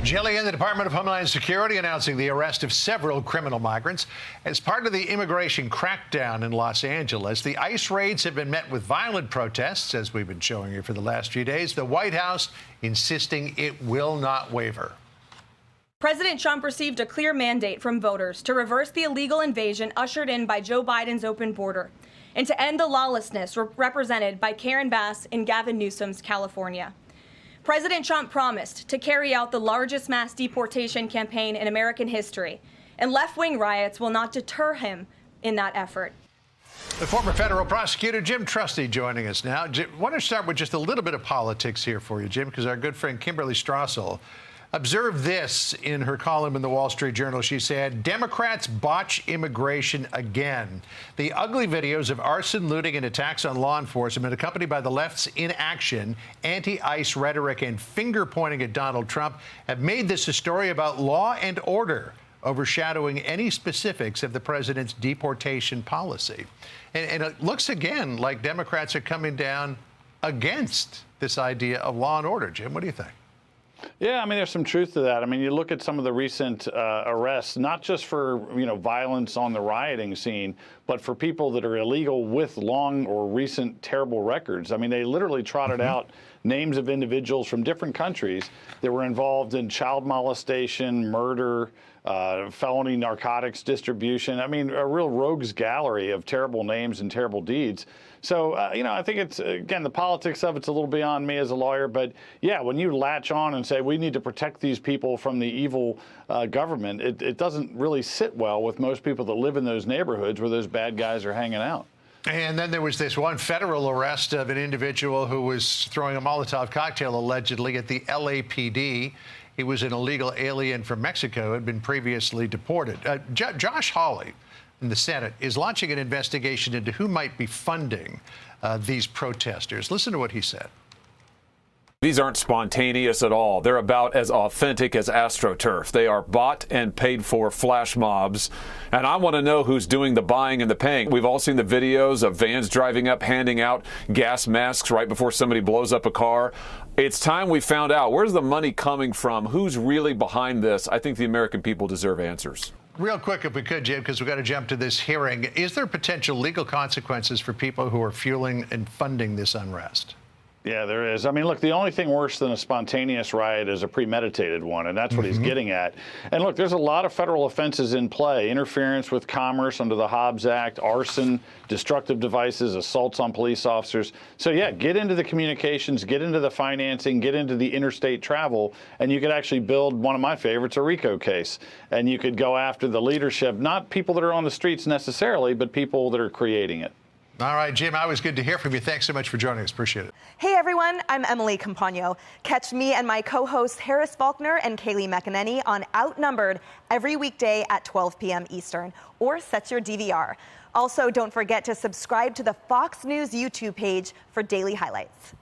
Jillian, the Department of Homeland Security announcing the arrest of several criminal migrants as part of the immigration crackdown in Los Angeles. The ICE raids have been met with violent protests, as we've been showing you for the last few days. The White House insisting it will not waver. President Trump received a clear mandate from voters to reverse the illegal invasion ushered in by Joe Biden's open border and to end the lawlessness represented by Karen Bass in Gavin Newsom's California. President Trump promised to carry out the largest mass deportation campaign in American history, and left-wing riots will not deter him in that effort. The former federal prosecutor Jim Trusty joining us now. I want to start with just a little bit of politics here for you, Jim, because our good friend Kimberly Strassel observed this in her column in the Wall Street Journal. She said, Democrats botch immigration again. The ugly videos of arson, looting, and attacks on law enforcement, accompanied by the left's inaction, anti-ICE rhetoric, and finger-pointing at Donald Trump, have made this a story about law and order, overshadowing any specifics of the president's deportation policy. And it looks again like Democrats are coming down against this idea of law and order. Jim, what do you think? Yeah, I mean, there's some truth to that. I mean, you look at some of the recent arrests, not just for, violence on the rioting scene, but for people that are illegal with long or recent terrible records. I mean, they literally trotted out names of individuals from different countries that were involved in child molestation, murder, felony narcotics distribution. I mean, a real rogues gallery of terrible names and terrible deeds. So, I think it's, again, the politics of it's a little beyond me as a lawyer. But, yeah, when you latch on and say we need to protect these people from the evil government, it doesn't really sit well with most people that live in those neighborhoods where those bad guys are hanging out. And then there was this one federal arrest of an individual who was throwing a Molotov cocktail allegedly at the LAPD. He was an illegal alien from Mexico, had been previously deported. Josh Hawley in the Senate is launching an investigation into who might be funding these protesters. Listen to what he said. These aren't spontaneous at all. They're about as authentic as AstroTurf. They are bought and paid for flash mobs. And I want to know who's doing the buying and the paying. We've all seen the videos of vans driving up, handing out gas masks right before somebody blows up a car. It's time we found out, where's the money coming from? Who's really behind this? I think the American people deserve answers. Real quick, if we could, Jim, because we've got to jump to this hearing. Is there potential legal consequences for people who are fueling and funding this unrest? Yeah, there is. I mean, look, the only thing worse than a spontaneous riot is a premeditated one, and that's what he's getting at. And look, there's a lot of federal offenses in play: interference with commerce under the Hobbs Act, arson, destructive devices, assaults on police officers. So, yeah, get into the communications, get into the financing, get into the interstate travel, and you could actually build one of my favorites, a RICO case. And you could go after the leadership, not people that are on the streets necessarily, but people that are creating it. All right, Jim, always good to hear from you. Thanks so much for joining us. Appreciate it. Hey, everyone. I'm Emily Campagno. Catch me and my co-hosts Harris Faulkner and Kaylee McEnany on Outnumbered every weekday at 12 p.m. Eastern, or set your DVR. Also, don't forget to subscribe to the Fox News YouTube page for daily highlights.